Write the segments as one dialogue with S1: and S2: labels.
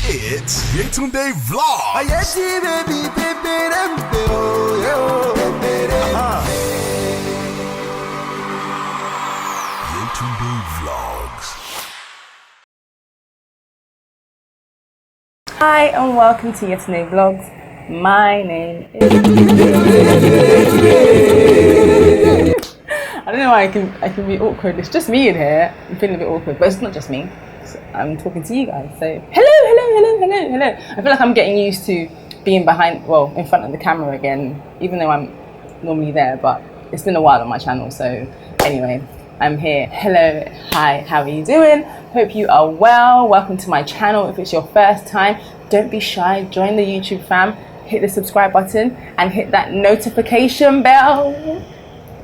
S1: It's Yetunde Vlog. Yetunde Vlogs.
S2: Hi and welcome to Yetunde Vlogs. My name is... I don't know why I can be awkward. It's just me in here. I'm feeling a bit awkward, but it's not just me. I'm talking to you guys, so hello. I feel like I'm getting used to being in front of the camera again, even though I'm normally there, but it's been a while on my channel, so anyway, I'm here. Hello, hi, how are you doing? Hope you are well. Welcome to my channel. If it's your first time, don't be shy, join the YouTube fam, hit the subscribe button and hit that notification bell.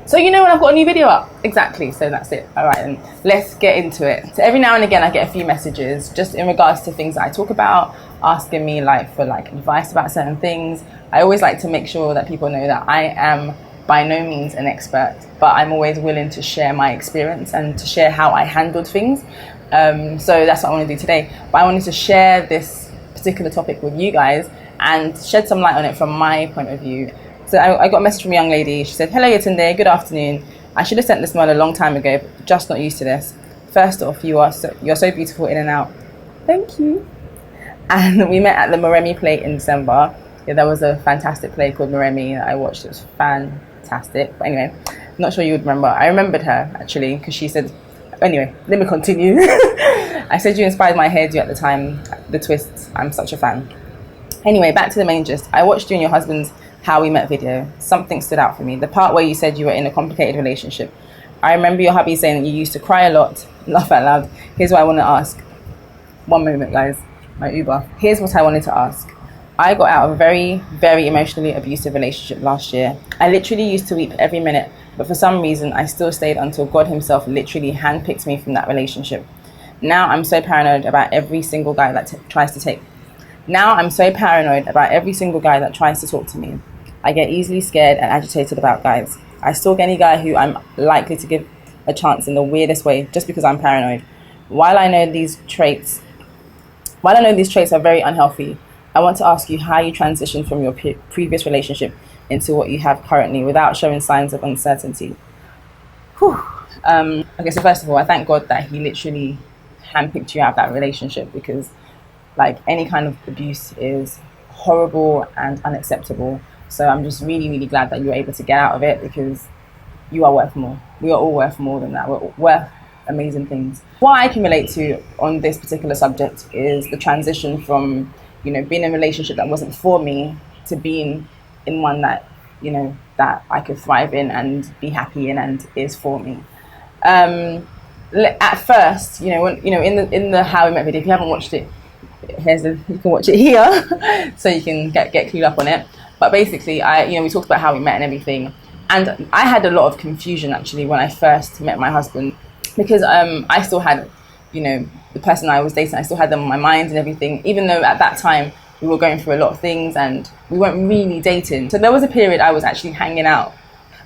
S2: So you know when I've got a new video up. Exactly, so that's it. All right, then let's get into it. So every now and again I get a few messages just in regards to things that I talk about, asking me for advice about certain things. I always like to make sure that people know that I am by no means an expert, but I'm always willing to share my experience and to share how I handled things. So that's what I want to do today. But I wanted to share this particular topic with you guys and shed some light on it from my point of view. So I got a message from a young lady. She said, "Hello Yetunde, good afternoon. I should have sent this mail a long time ago, but just not used to this. First off, you're so beautiful in and out." Thank you. And we met at the Moremi play in December. Yeah, there was a fantastic play called Moremi that I watched. It was fantastic. But anyway, I'm not sure you would remember. I remembered her actually because she said, anyway, let me continue. I said you inspired my hairdo at the time, the twists. I'm such a fan. Anyway, back to the main gist. I watched you and your husband's How We Met video. Something stood out for me. The part where you said you were in a complicated relationship. I remember your hubby saying that you used to cry a lot, laugh out loud. Here's what I want to ask. One moment, guys. My Uber. Here's what I wanted to ask. I got out of a very, very emotionally abusive relationship last year. I literally used to weep every minute, but for some reason, I still stayed until God himself literally handpicked me from that relationship. Now I'm so paranoid about every single guy that tries to talk to me. I get easily scared and agitated about guys. I stalk any guy who I'm likely to give a chance in the weirdest way just because I'm paranoid. While I know these traits are very unhealthy, I want to ask you how you transitioned from your previous relationship into what you have currently without showing signs of uncertainty. Okay, so first of all, I thank God that he literally handpicked you out of that relationship, because any kind of abuse is horrible and unacceptable. So I'm just really, really glad that you were able to get out of it, because you are worth more. We are all worth more than that. We're worth amazing things. What I can relate to on this particular subject is the transition from, being in a relationship that wasn't for me to being in one that, that I could thrive in and be happy in and is for me. At first, in the How We Met video, if you haven't watched it, you can watch it here so you can get clued up on it. But basically, we talked about how we met and everything, and I had a lot of confusion actually when I first met my husband, because I still had, the person I was dating, I still had them on my mind and everything, even though at that time we were going through a lot of things and we weren't really dating. So there was a period I was actually hanging out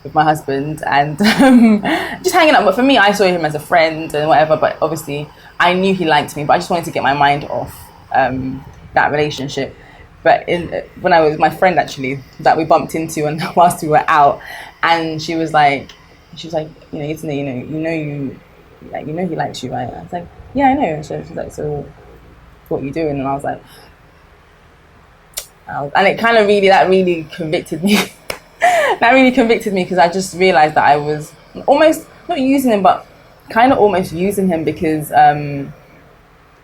S2: with my husband and just hanging out. But for me, I saw him as a friend and whatever, but obviously I knew he liked me, but I just wanted to get my mind off that relationship. But when I was my friend actually that we bumped into and whilst we were out, and she was like, Yetunde, you know he likes you, right? I was like, yeah, I know. She's like, so what are you doing? And I was like, and it kind of that really convicted me. That really convicted me, because I just realized that I was almost not using him, but kind of almost using him, because I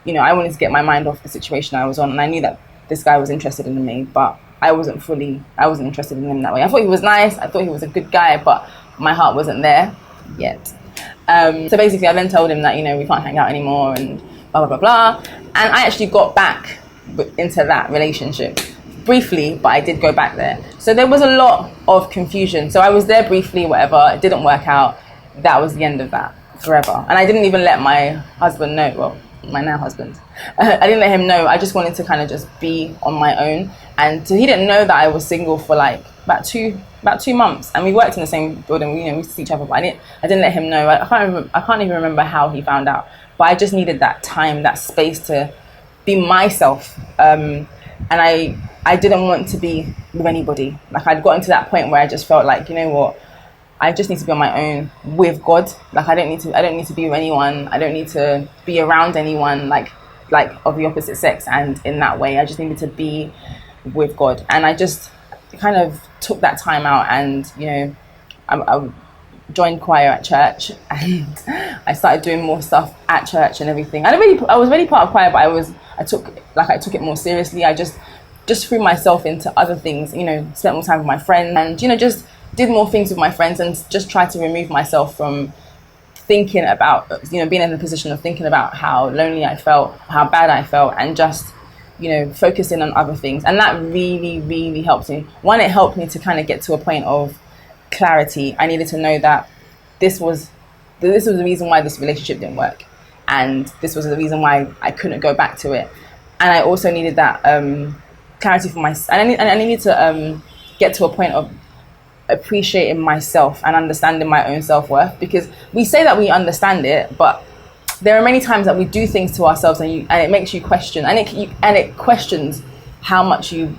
S2: wanted to get my mind off the situation I was on, and I knew that this guy was interested in me, but I wasn't interested in him that way. I thought he was nice, I thought he was a good guy, but my heart wasn't there yet. So basically I then told him that, we can't hang out anymore and blah, blah, blah, blah. And I actually got back into that relationship briefly, but I did go back there. So there was a lot of confusion. So I was there briefly, whatever, it didn't work out. That was the end of that forever. And I didn't even let my husband know, well, my now husband. I didn't let him know. I just wanted to kind of just be on my own. And so he didn't know that I was single for about 2 months, and we worked in the same building. We used to see each other, but I didn't let him know. I can't even remember how he found out. But I just needed that time, that space to be myself, and I didn't want to be with anybody. Like, I'd gotten to that point where I just felt like, you know what, I just need to be on my own with God. Like, I don't need to be with anyone. I don't need to be around anyone like of the opposite sex. And in that way, I just needed to be with God. And I just kind of took that time out, and I joined choir at church, and I started doing more stuff at church and everything. I was really part of choir, but I took it more seriously. I just threw myself into other things, spent more time with my friends, and just did more things with my friends, and just tried to remove myself from thinking about, being in the position of thinking about how lonely I felt, how bad I felt, and just focusing on other things. And that really, really helped me. One, it helped me to kind of get to a point of clarity. I needed to know that this was the reason why this relationship didn't work, and this was the reason why I couldn't go back to it. And I also needed that clarity for myself, and I needed to get to a point of appreciating myself and understanding my own self-worth, because we say that we understand it, but there are many times that we do things to ourselves, and it makes you question, and it questions how much you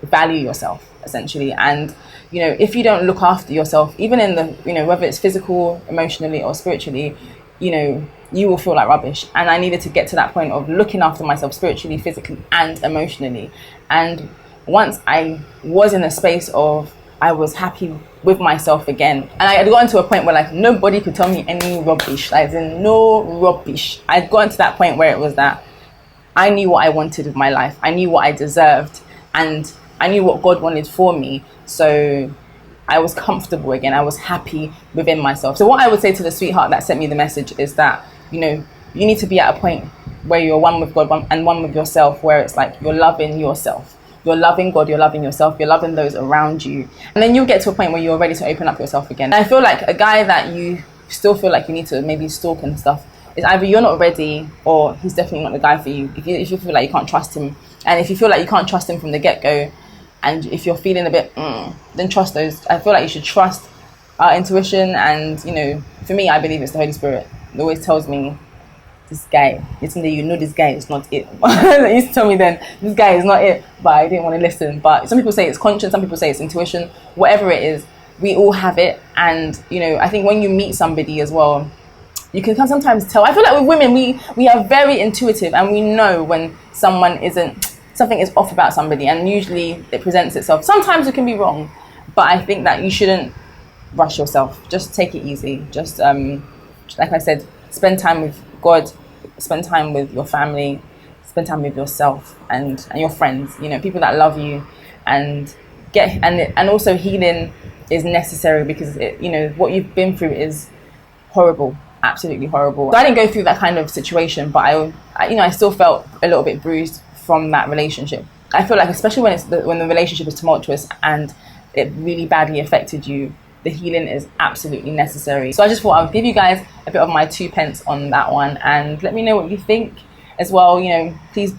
S2: value yourself, essentially. And if you don't look after yourself, even in the whether it's physical, emotionally, or spiritually, you will feel like rubbish. And I needed to get to that point of looking after myself spiritually, physically, and emotionally. And once I was in a space of, I was happy with myself again, and I had gotten to a point where, like, nobody could tell me any rubbish, like, no rubbish. I'd gotten to that point where it was that I knew what I wanted with my life, I knew what I deserved, and I knew what God wanted for me. So I was comfortable again, I was happy within myself. So what I would say to the sweetheart that sent me the message is that, you need to be at a point where you're one with God and one with yourself, where it's like you're loving yourself. You're loving God, you're loving yourself, you're loving those around you. And then you'll get to a point where you're ready to open up yourself again. And I feel like a guy that you still feel like you need to maybe stalk and stuff is either you're not ready, or he's definitely not the guy for you. If you feel like you can't trust him, and if you feel like you can't trust him from the get-go, and if you're feeling a bit, then trust those. I feel like you should trust our intuition. And, for me, I believe it's the Holy Spirit. It always tells me, this guy, this guy is not it. They used to tell me then, this guy is not it, but I didn't want to listen. But some people say it's conscience, some people say it's intuition. Whatever it is, we all have it. And I think when you meet somebody as well, you can sometimes tell. I feel like with women, we are very intuitive, and we know when something is off about somebody, and usually it presents itself. Sometimes it can be wrong, but I think that you shouldn't rush yourself. Just take it easy. Just like I said, spend time with God, spend time with your family, spend time with yourself and your friends, people that love you, and also healing is necessary, because what you've been through is horrible, absolutely horrible. So I didn't go through that kind of situation, but I still felt a little bit bruised from that relationship. I feel like, especially when the relationship is tumultuous and it really badly affected you, the healing is absolutely necessary. So I just thought I would give you guys a bit of my 2 pence on that one, and let me know what you think as well. Please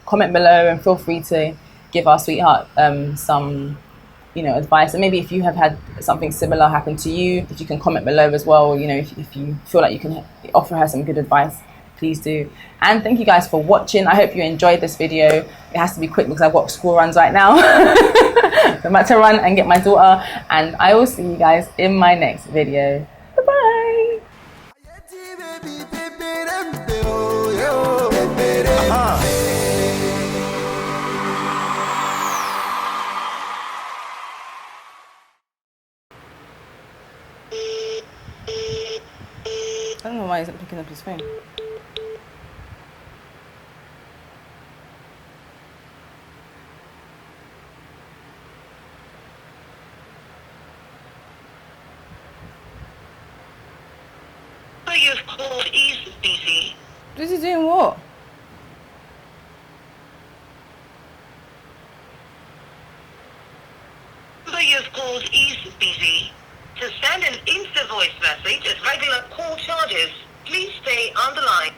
S2: comment below, and feel free to give our sweetheart some advice. And maybe if you have had something similar happen to you, if you can comment below as well, if you feel like you can offer her some good advice, please do. And thank you guys for watching. I hope you enjoyed this video. It has to be quick because I've got school runs right now. I'm about to run and get my daughter, and I will see you guys in my next video. Bye-bye. I don't know why he's not picking up his phone.
S3: You've called is busy.
S2: Busy doing what?
S3: Number you've called is busy. To send an Insta voice message at regular call charges, please stay on the line.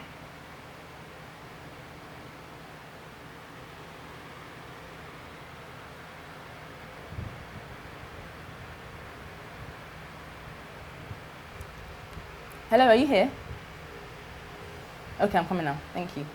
S2: Hello, are you here? Okay, I'm coming now. Thank you.